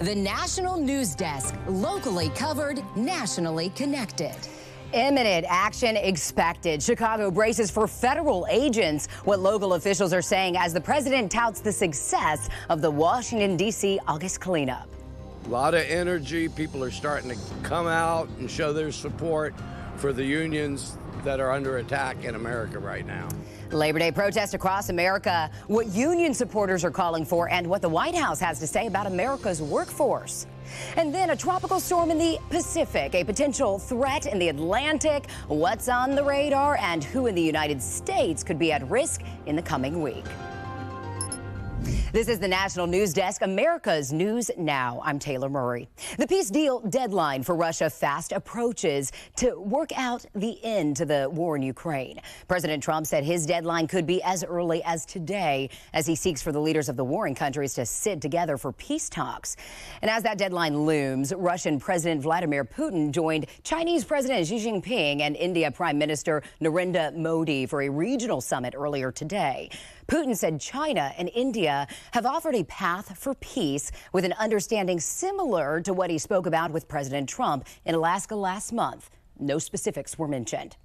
The National News Desk, locally covered, nationally connected. Imminent action expected. Chicago braces for federal agents, what local officials are saying as the president touts the success of the Washington, D.C. August cleanup. A lot of energy. People are starting to come out and show their support for the unions that are under attack in America right now. Labor Day protests across America, what union supporters are calling for, and what the White House has to say about America's workforce. And then a tropical storm in the Pacific, a potential threat in the Atlantic, what's on the radar, and who in the United States could be at risk in the coming week. This is the National News Desk, America's News Now. I'm Taylor Murray. The peace deal deadline for Russia fast approaches to work out the end to the war in Ukraine. President Trump said his deadline could be as early as today as he seeks for the leaders of the warring countries to sit together for peace talks. And as that deadline looms, Russian President Vladimir Putin joined Chinese President Xi Jinping and India Prime Minister Narendra Modi for a regional summit earlier today. Putin said China and India have offered a path for peace with an understanding similar to what he spoke about with President Trump in Alaska last month. No specifics were mentioned.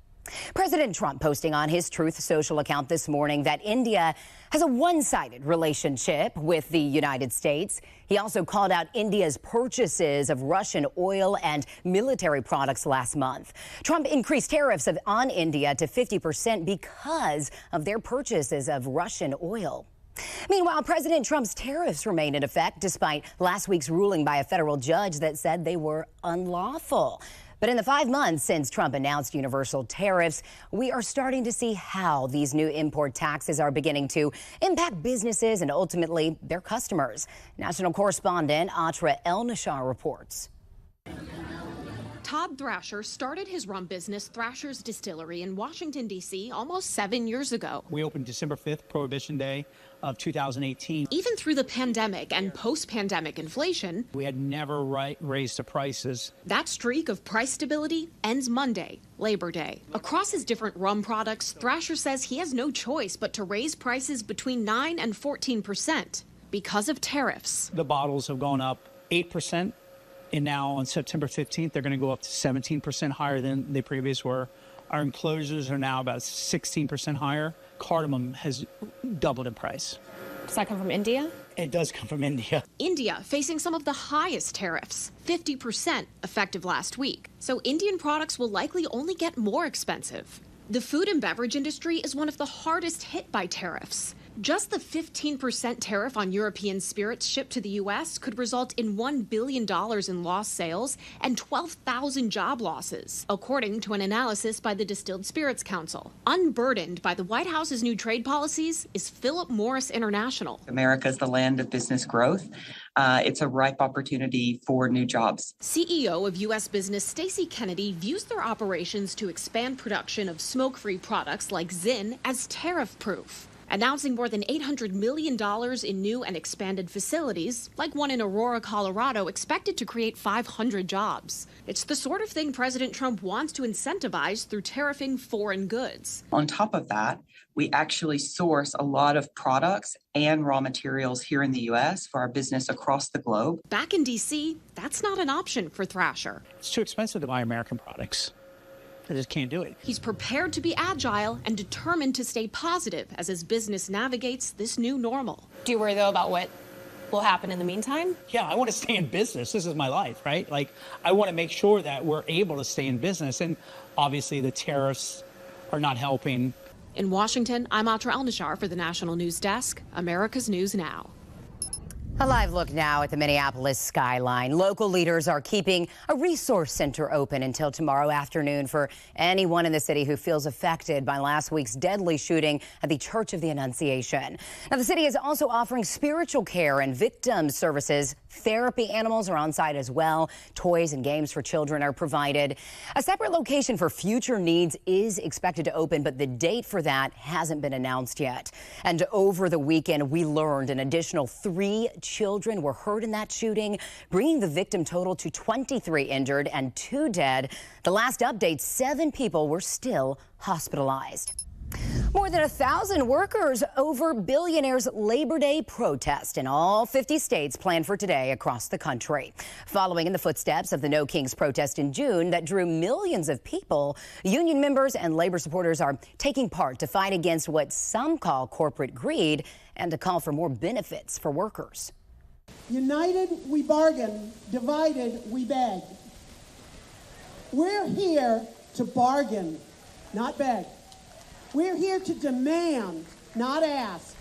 President Trump posting on his Truth Social account this morning that India has a one-sided relationship with the United States. He also called out India's purchases of Russian oil and military products last month. Trump increased tariffs on India to 50% because of their purchases of Russian oil. Meanwhile, President Trump's tariffs remain in effect despite last week's ruling by a federal judge that said they were unlawful. But in the 5 months since Trump announced universal tariffs, we are starting to see how these new import taxes are beginning to impact businesses and ultimately their customers. National correspondent Atra El-Nashar reports. Todd Thrasher started his rum business, Thrasher's Distillery, in Washington, D.C. almost 7 years ago. We opened December 5th, Prohibition Day of 2018. Even through the pandemic and post-pandemic inflation, we had never raised the prices. That streak of price stability ends Monday, Labor Day. Across his different rum products, Thrasher says he has no choice but to raise prices between 9 and 14% because of tariffs. The bottles have gone up 8%. And now on September 15th, they're going to go up to 17% higher than they previous were. Our enclosures are now about 16% higher. Cardamom has doubled in price. Does that come from India? It does come from India. India facing some of the highest tariffs, 50% effective last week. So Indian products will likely only get more expensive. The food and beverage industry is one of the hardest hit by tariffs. Just the 15% tariff on European spirits shipped to the U.S. could result in $1 billion in lost sales and 12,000 job losses, according to an analysis by the Distilled Spirits Council. Unburdened by the White House's new trade policies is Philip Morris International. America is the land of business growth. It's a ripe opportunity for new jobs. CEO of U.S. business Stacey Kennedy views their operations to expand production of smoke-free products like Zyn as tariff-proof, announcing more than $800 million in new and expanded facilities, like one in Aurora, Colorado, expected to create 500 jobs. It's the sort of thing President Trump wants to incentivize through tariffing foreign goods. On top of that, we actually source a lot of products and raw materials here in the U.S. for our business across the globe. Back in D.C., that's not an option for Thrasher. It's too expensive to buy American products. I just can't do it. He's prepared to be agile and determined to stay positive as his business navigates this new normal. Do you worry, though, about what will happen in the meantime? Yeah, I want to stay in business. This is my life, right? Like, I want to make sure that we're able to stay in business. And obviously, the tariffs are not helping. In Washington, I'm Atra El-Nashar for the National News Desk, America's News Now. A live look now at the Minneapolis skyline. Local leaders are keeping a resource center open until tomorrow afternoon for anyone in the city who feels affected by last week's deadly shooting at the Church of the Annunciation. Now, the city is also offering spiritual care and victim services. Therapy animals are on site as well. Toys and games for children are provided. A separate location for future needs is expected to open, but the date for that hasn't been announced yet. And over the weekend, we learned an additional 3 children were hurt in that shooting, bringing the victim total to 23 injured and 2 dead. The last update, 7 people were still hospitalized. More than 1,000 workers over billionaires' Labor Day protest in all 50 states planned for today across the country. Following in the footsteps of the No Kings protest in June that drew millions of people, union members and labor supporters are taking part to fight against what some call corporate greed and to call for more benefits for workers. United, we bargain. Divided, we beg. We're here to bargain, not beg. We're here to demand, not ask.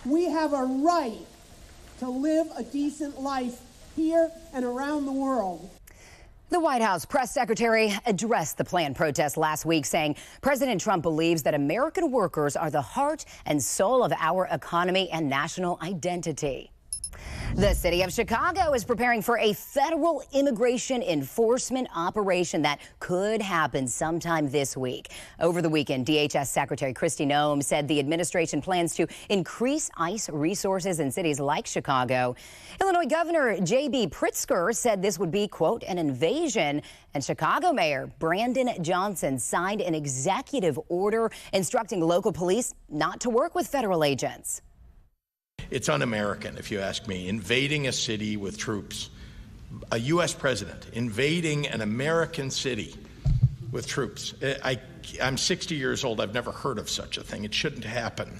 We have a right to live a decent life here and around the world. The White House press secretary addressed the planned protest last week, saying President Trump believes that American workers are the heart and soul of our economy and national identity. The city of Chicago is preparing for a federal immigration enforcement operation that could happen sometime this week. Over the weekend, DHS Secretary Kristi Noem said the administration plans to increase ICE resources in cities like Chicago. Illinois Governor J.B. Pritzker said this would be, quote, an invasion. And Chicago Mayor Brandon Johnson signed an executive order instructing local police not to work with federal agents. It's un-American, if you ask me, invading a city with troops. A U.S. president invading an American city with troops. I'm 60 years old. I've never heard of such a thing. It shouldn't happen.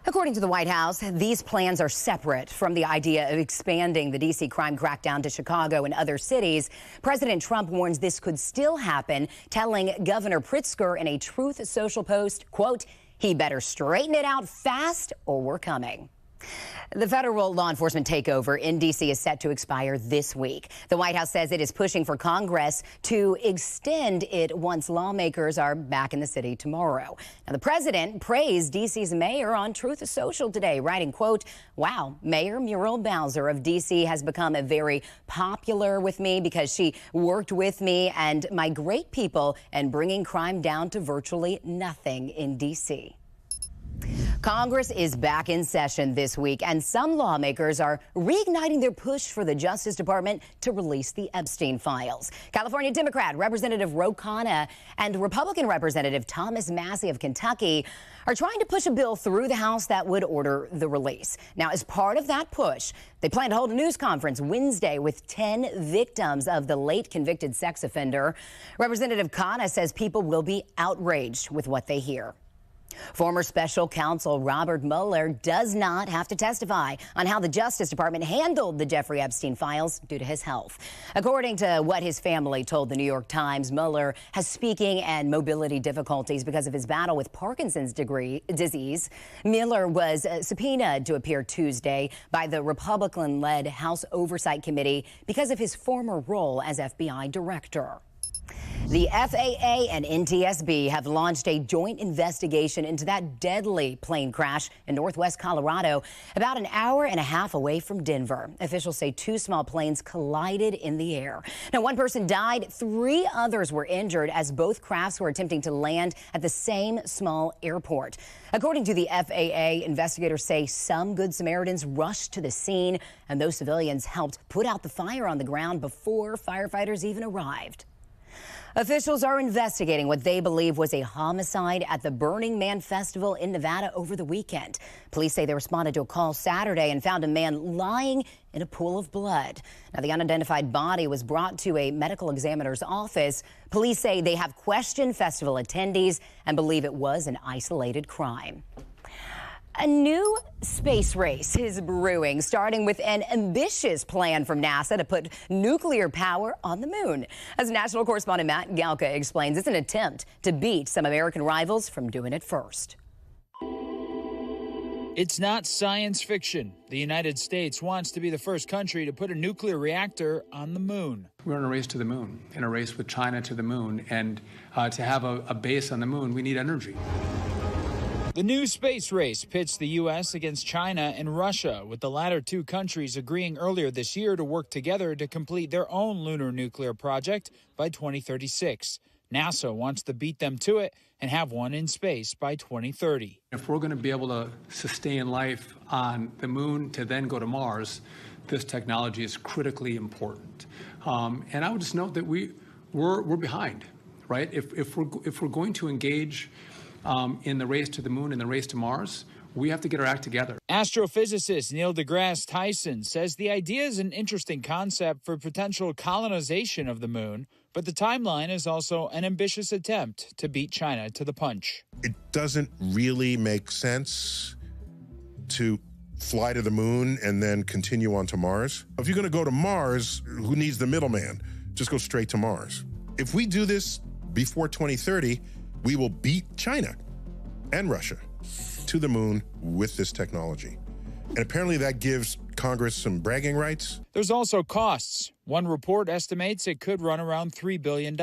According to the White House, these plans are separate from the idea of expanding the D.C. crime crackdown to Chicago and other cities. President Trump warns this could still happen, telling Governor Pritzker in a Truth Social post, quote, he better straighten it out fast or we're coming. The federal law enforcement takeover in D.C. is set to expire this week. The White House says it is pushing for Congress to extend it once lawmakers are back in the city tomorrow. Now, the president praised D.C.'s mayor on Truth Social today, writing, quote, wow, Mayor Muriel Bowser of D.C. has become very popular with me because she worked with me and my great people and bringing crime down to virtually nothing in D.C. Congress is back in session this week, and some lawmakers are reigniting their push for the Justice Department to release the Epstein files. California Democrat Representative Ro Khanna and Republican Representative Thomas Massie of Kentucky are trying to push a bill through the House that would order the release. Now, as part of that push, they plan to hold a news conference Wednesday with 10 victims of the late convicted sex offender. Representative Khanna says people will be outraged with what they hear. Former special counsel Robert Mueller does not have to testify on how the Justice Department handled the Jeffrey Epstein files due to his health. According to what his family told the New York Times, Mueller has speaking and mobility difficulties because of his battle with Parkinson's disease. Mueller was subpoenaed to appear Tuesday by the Republican-led House Oversight Committee because of his former role as FBI director. The FAA and NTSB have launched a joint investigation into that deadly plane crash in northwest Colorado, about an hour and a half away from Denver. Officials say two small planes collided in the air. Now, one person died, 3 others were injured as both crafts were attempting to land at the same small airport. According to the FAA, investigators say some Good Samaritans rushed to the scene, and those civilians helped put out the fire on the ground before firefighters even arrived. Officials are investigating what they believe was a homicide at the Burning Man Festival in Nevada over the weekend. Police say they responded to a call Saturday and found a man lying in a pool of blood. Now, the unidentified body was brought to a medical examiner's office. Police say they have questioned festival attendees and believe it was an isolated crime. A new space race is brewing, starting with an ambitious plan from NASA to put nuclear power on the moon. As national correspondent Matt Galka explains, it's an attempt to beat some American rivals from doing it first. It's not science fiction. The United States wants to be the first country to put a nuclear reactor on the moon. We're in a race to the moon, in a race with China to the moon. And to have a base on the moon, we need energy. The new space race pits the U.S. against China and Russia, with the latter two countries agreeing earlier this year to work together to complete their own lunar nuclear project by 2036. NASA wants to beat them to it and have one in space by 2030. If we're going to be able to sustain life on the moon to then go to Mars, this technology is critically important. And I would just note that we're behind, right? If we're going to engage in the race to the moon and the race to Mars, we have to get our act together. Astrophysicist Neil deGrasse Tyson says the idea is an interesting concept for potential colonization of the moon, but the timeline is also an ambitious attempt to beat China to the punch. It doesn't really make sense to fly to the moon and then continue on to Mars. If you're going to go to Mars, who needs the middleman? Just go straight to Mars. If we do this before 2030, we will beat China and Russia to the moon with this technology. And apparently that gives Congress some bragging rights. There's also costs. One report estimates it could run around $3 billion.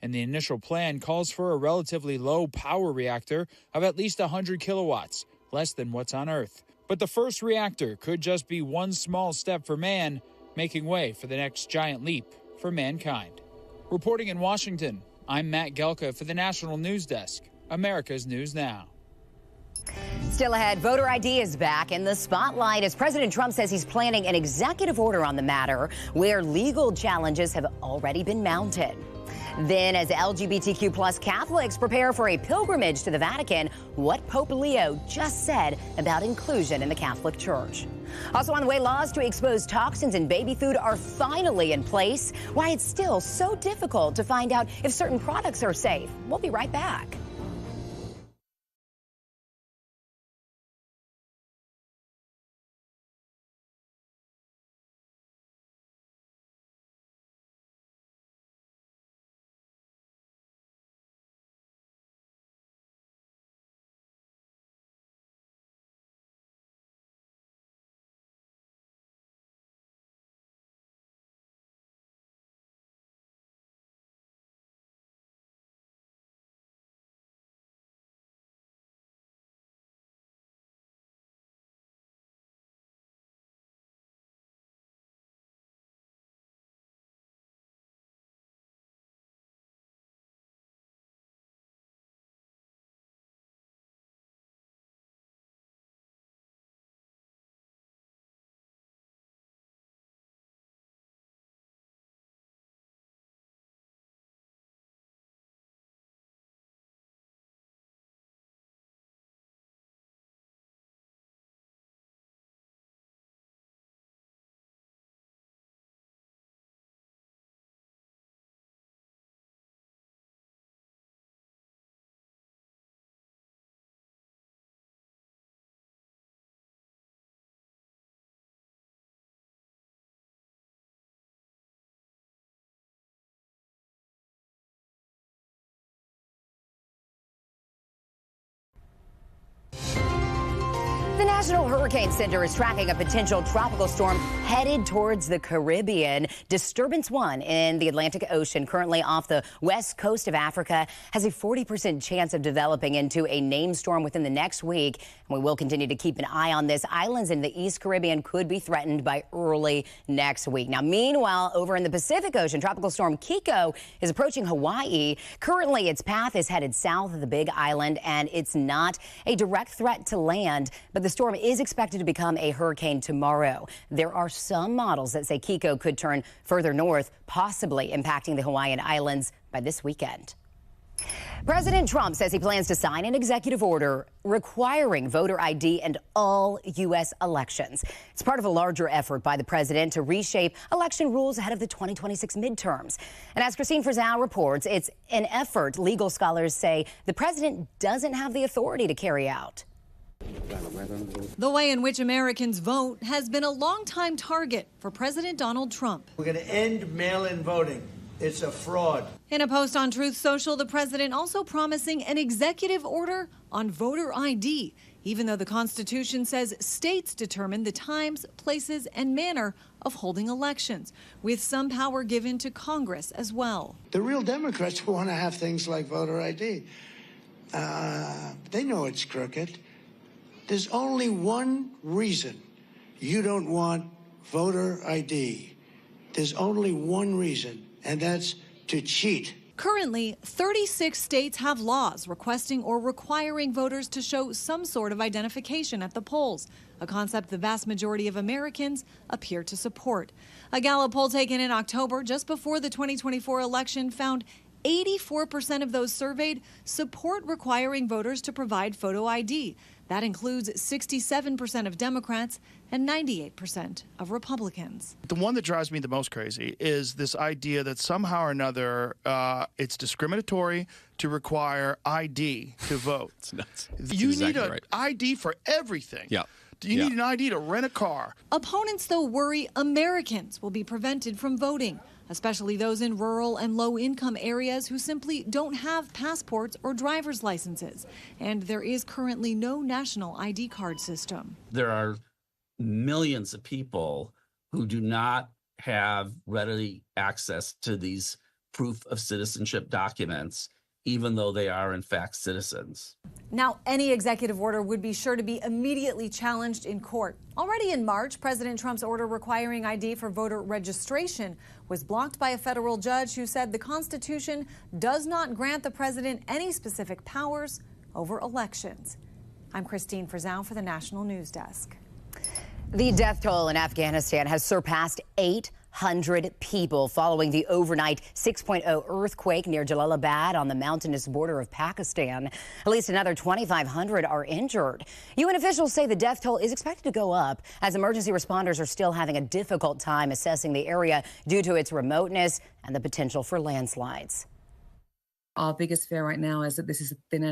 And the initial plan calls for a relatively low power reactor of at least 100 kilowatts, less than what's on Earth. But the first reactor could just be one small step for man, making way for the next giant leap for mankind. Reporting in Washington, I'm Matt Gelka for the National News Desk, America's News Now. Still ahead, voter ID is back in the spotlight as President Trump says he's planning an executive order on the matter where legal challenges have already been mounted. Then, as LGBTQ plus Catholics prepare for a pilgrimage to the Vatican, what Pope Leo just said about inclusion in the Catholic Church. Also on the way, laws to expose toxins in baby food are finally in place. Why it's still so difficult to find out if certain products are safe. We'll be right back. The National Hurricane Center is tracking a potential tropical storm headed towards the Caribbean. Disturbance 1 in the Atlantic Ocean, currently off the west coast of Africa, has a 40% chance of developing into a named storm within the next week. And we will continue to keep an eye on this. Islands in the East Caribbean could be threatened by early next week. Now, meanwhile, over in the Pacific Ocean, Tropical Storm Kiko is approaching Hawaii. Currently, its path is headed south of the Big Island, and it's not a direct threat to land, but the storm is expected to become a hurricane tomorrow. There are some models that say Kiko could turn further north, possibly impacting the Hawaiian Islands by this weekend. President Trump says he plans to sign an executive order requiring voter ID in all U.S. elections. It's part of a larger effort by the president to reshape election rules ahead of the 2026 midterms. And as Christine Frizzell reports, it's an effort legal scholars say the president doesn't have the authority to carry out. The way in which Americans vote has been a longtime target for President Donald Trump. We're going to end mail-in voting. It's a fraud. In a post on Truth Social, the president also promising an executive order on voter ID, even though the Constitution says states determine the times, places, and manner of holding elections, with some power given to Congress as well. The real Democrats want to have things like voter ID. They know it's crooked. There's only one reason you don't want voter ID. There's only one reason, and that's to cheat. Currently, 36 states have laws requesting or requiring voters to show some sort of identification at the polls, a concept the vast majority of Americans appear to support. A Gallup poll taken in October, just before the 2024 election, found 84% of those surveyed support requiring voters to provide photo ID. That includes 67% of Democrats and 98% of Republicans. The one that drives me the most crazy is this idea that somehow or another it's discriminatory to require ID to vote. It's nuts. You need an ID for everything. Yeah. You need an ID to rent a car. Opponents, though, worry Americans will be prevented from voting, especially those in rural and low-income areas who simply don't have passports or driver's licenses. And there is currently no national ID card system. There are millions of people who do not have readily access to these proof of citizenship documents, even though they are in fact citizens. Now, any executive order would be sure to be immediately challenged in court. Already in March, President Trump's order requiring ID for voter registration was blocked by a federal judge who said the Constitution does not grant the president any specific powers over elections. I'm Christine Frizzell for the National News Desk. The death toll in Afghanistan has surpassed 800 people following the overnight 6.0 earthquake near Jalalabad on the mountainous border of Pakistan. At least another 2,500 are injured. UN officials say the death toll is expected to go up as emergency responders are still having a difficult time assessing the area due to its remoteness and the potential for landslides. Our biggest fear right now is that this is a thin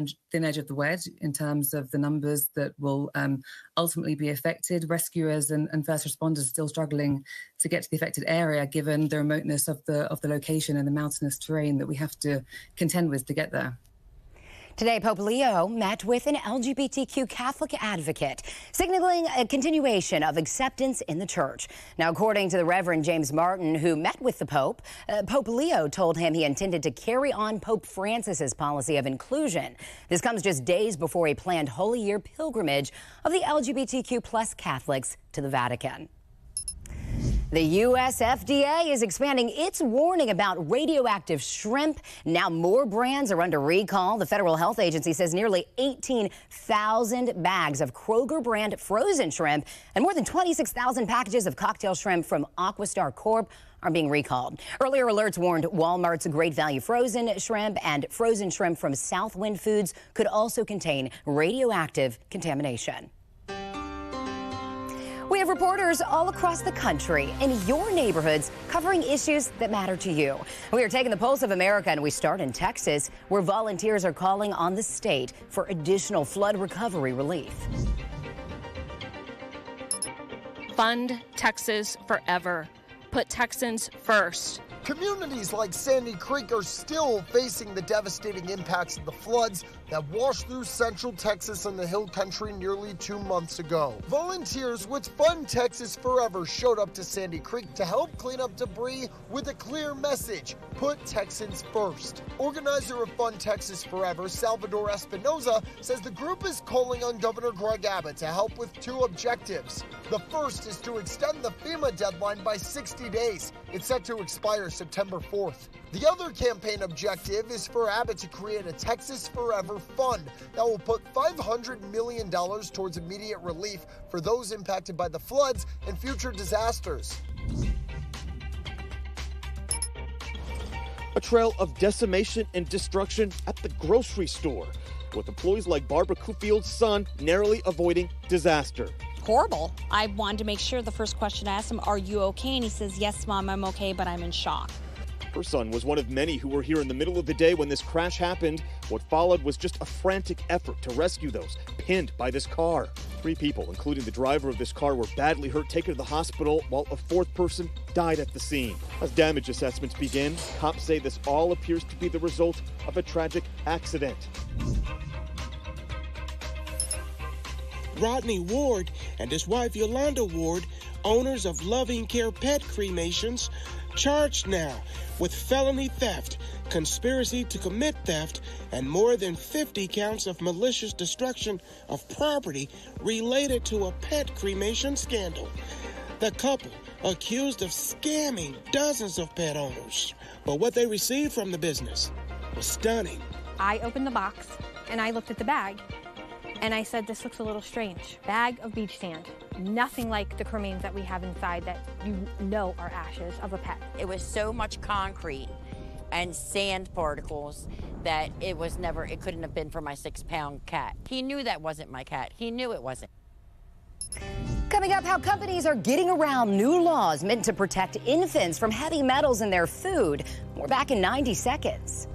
edge of the wedge in terms of the numbers that will ultimately be affected. Rescuers and first responders are still struggling to get to the affected area, given the remoteness of the location and the mountainous terrain that we have to contend with to get there. Today, Pope Leo met with an LGBTQ Catholic advocate, signaling a continuation of acceptance in the church. Now, according to the Reverend James Martin, who met with the Pope, Pope Leo told him he intended to carry on Pope Francis's policy of inclusion. This comes just days before a planned Holy Year pilgrimage of the LGBTQ plus Catholics to the Vatican. The U.S. FDA is expanding its warning about radioactive shrimp. Now more brands are under recall. The Federal Health Agency says nearly 18,000 bags of Kroger brand frozen shrimp and more than 26,000 packages of cocktail shrimp from Aquastar Corp are being recalled. Earlier alerts warned Walmart's Great Value frozen shrimp and frozen shrimp from Southwind Foods could also contain radioactive contamination. We have reporters all across the country in your neighborhoods covering issues that matter to you. We are taking the pulse of America, and we start in Texas, where volunteers are calling on the state for additional flood recovery relief. Fund Texas forever. Put Texans first. Communities like Sandy Creek are still facing the devastating impacts of the floods that washed through central Texas and the Hill Country nearly 2 months ago. Volunteers with Fund Texas Forever showed up to Sandy Creek to help clean up debris with a clear message: put Texans first. Organizer of Fund Texas Forever, Salvador Espinoza, says the group is calling on Governor Greg Abbott to help with 2 objectives. The first is to extend the FEMA deadline by 60 days. It's set to expire September 4th. The other campaign objective is for Abbott to create a Texas Forever Fund that will put $500 million towards immediate relief for those impacted by the floods and future disasters. A trail of decimation and destruction at the grocery store, with employees like Barbara Kufield's son narrowly avoiding disaster. Horrible. I wanted to make sure. The first question I asked him, "Are you okay?" And he says, "Yes, Mom, I'm okay, but I'm in shock." Her son was one of many who were here in the middle of the day when this crash happened. What followed was just a frantic effort to rescue those pinned by this car. 3 people, including the driver of this car, were badly hurt, taken to the hospital, while a 4th person died at the scene. As damage assessments begin, cops say this all appears to be the result of a tragic accident. Rodney Ward and his wife Yolanda Ward, owners of Loving Care Pet Cremations, charged now with felony theft, conspiracy to commit theft, and more than 50 counts of malicious destruction of property related to a pet cremation scandal. The couple accused of scamming dozens of pet owners. But what they received from the business was stunning. I opened the box and I looked at the bag. And I said, this looks a little strange. Bag of beach sand. Nothing like the cremains that we have inside that you know are ashes of a pet. It was so much concrete and sand particles that it couldn't have been for my 6-pound cat. He knew that wasn't my cat. He knew it wasn't. Coming up, how companies are getting around new laws meant to protect infants from heavy metals in their food. We're back in 90 seconds.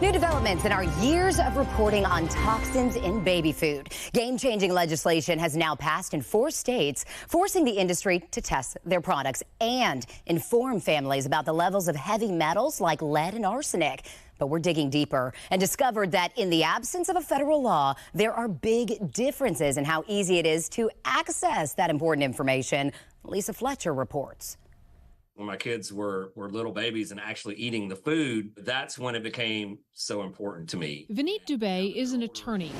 New developments in our years of reporting on toxins in baby food. Game-changing legislation has now passed in 4 states, forcing the industry to test their products and inform families about the levels of heavy metals like lead and arsenic. But we're digging deeper and discovered that in the absence of a federal law, there are big differences in how easy it is to access that important information. Lisa Fletcher reports. When my kids were little babies and actually eating the food, that's when it became so important to me. Vineet Dubey is an attorney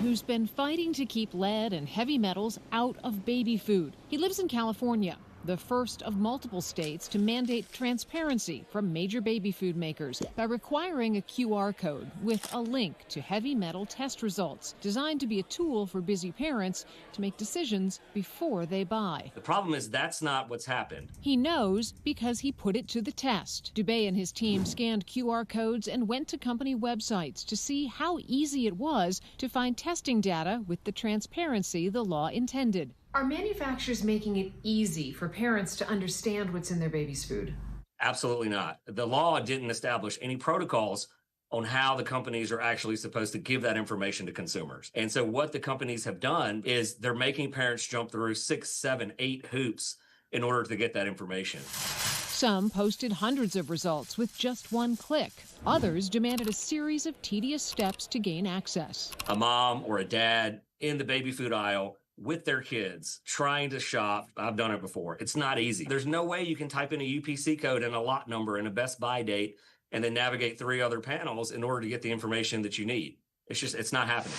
who's been fighting to keep lead and heavy metals out of baby food. He lives in California, the first of multiple states to mandate transparency from major baby food makers by requiring a QR code with a link to heavy metal test results, designed to be a tool for busy parents to make decisions before they buy. The problem is that's not what's happened. He knows because he put it to the test. Dubey and his team scanned QR codes and went to company websites to see how easy it was to find testing data with the transparency the law intended. Are manufacturers making it easy for parents to understand what's in their baby's food? Absolutely not. The law didn't establish any protocols on how the companies are actually supposed to give that information to consumers. And so what the companies have done is they're making parents jump through 6, 7, 8 hoops in order to get that information. Some posted hundreds of results with just one click. Others demanded a series of tedious steps to gain access. A mom or a dad in the baby food aisle with their kids trying to shop. I've done it before. It's not easy. There's no way you can type in a UPC code and a lot number and a best buy date and then navigate 3 other panels in order to get the information that you need. It's not happening.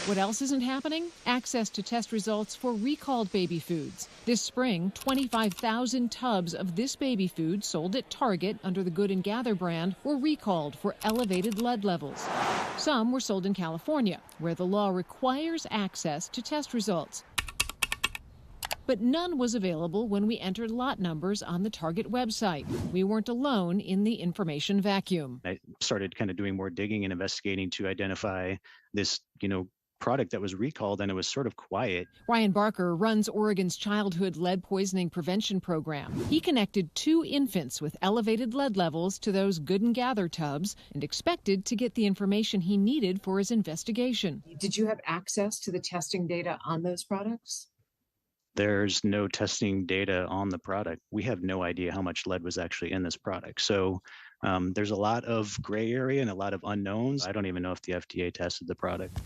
What else isn't happening? Access to test results for recalled baby foods. This spring, 25,000 tubs of this baby food sold at Target under the Good and Gather brand were recalled for elevated lead levels. Some were sold in California, where the law requires access to test results. But none was available when we entered lot numbers on the Target website. We weren't alone in the information vacuum. I started kind of doing more digging and investigating to identify this, product that was recalled, and it was sort of quiet. Ryan Barker runs Oregon's childhood lead poisoning prevention program. He connected 2 infants with elevated lead levels to those Good and Gather tubs and expected to get the information he needed for his investigation. Did you have access to the testing data on those products? There's no testing data on the product. We have no idea how much lead was actually in this product. So there's a lot of gray area and a lot of unknowns. I don't even know if the FDA tested the product.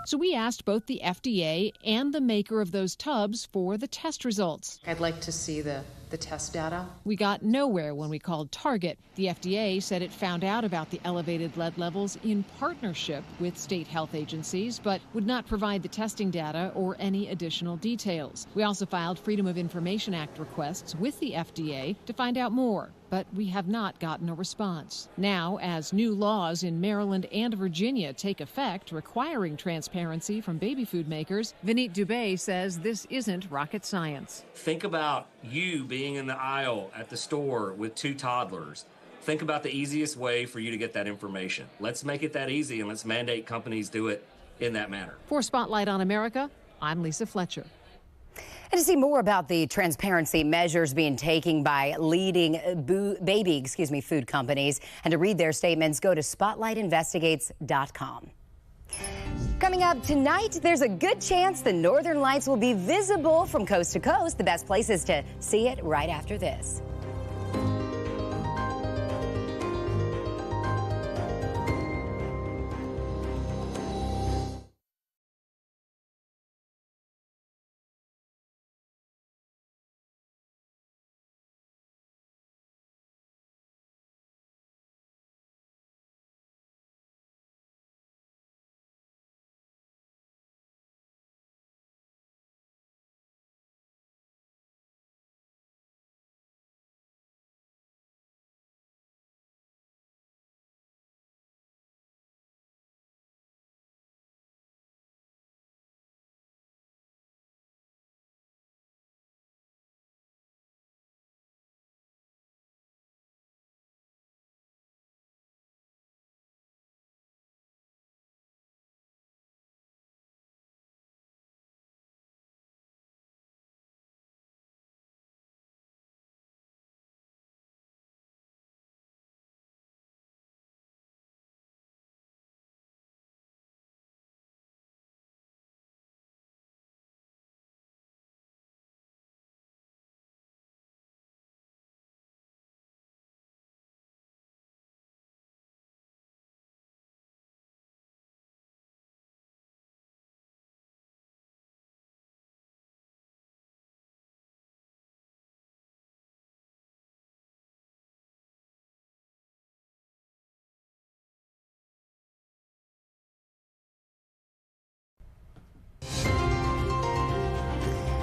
So we asked both the FDA and the maker of those tubs for the test results. I'd like to see the the test data. We got nowhere when we called Target. The FDA said it found out about the elevated lead levels in partnership with state health agencies, but would not provide the testing data or any additional details. We also filed Freedom of Information Act requests with the FDA to find out more, but we have not gotten a response. Now, as new laws in Maryland and Virginia take effect requiring transparency from baby food makers, Vineet Dubé says this isn't rocket science. Think about you being in the aisle at the store with 2 toddlers. Think about the easiest way for you to get that information. Let's make it that easy, and let's mandate companies do it in that manner. For Spotlight on America, I'm Lisa Fletcher. And to see more about the transparency measures being taken by leading baby food companies and to read their statements, go to spotlightinvestigates.com. Coming up tonight, there's a good chance the Northern Lights will be visible from coast to coast. The best places to see it right after this.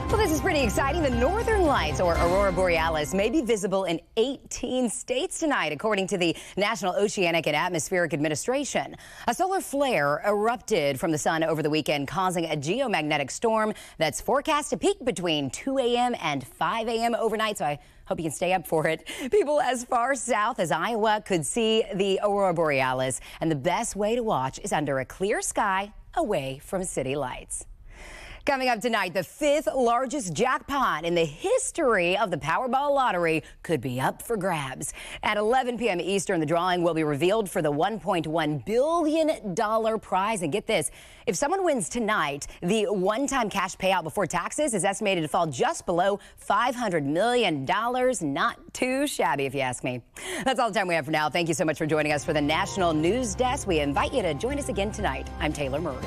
Well, this is pretty exciting. The Northern Lights, or Aurora Borealis, may be visible in 18 states tonight, according to the National Oceanic and Atmospheric Administration. A solar flare erupted from the sun over the weekend, causing a geomagnetic storm that's forecast to peak between 2 a.m. and 5 a.m. overnight, so I hope you can stay up for it. People as far south as Iowa could see the Aurora Borealis, and the best way to watch is under a clear sky away from city lights. Coming up tonight, the 5th largest jackpot in the history of the Powerball lottery could be up for grabs. At 11 p.m. Eastern, the drawing will be revealed for the $1.1 billion prize. And get this, if someone wins tonight, the one-time cash payout before taxes is estimated to fall just below $500 million. Not too shabby, if you ask me. That's all the time we have for now. Thank you so much for joining us for the National News Desk. We invite you to join us again tonight. I'm Taylor Murray.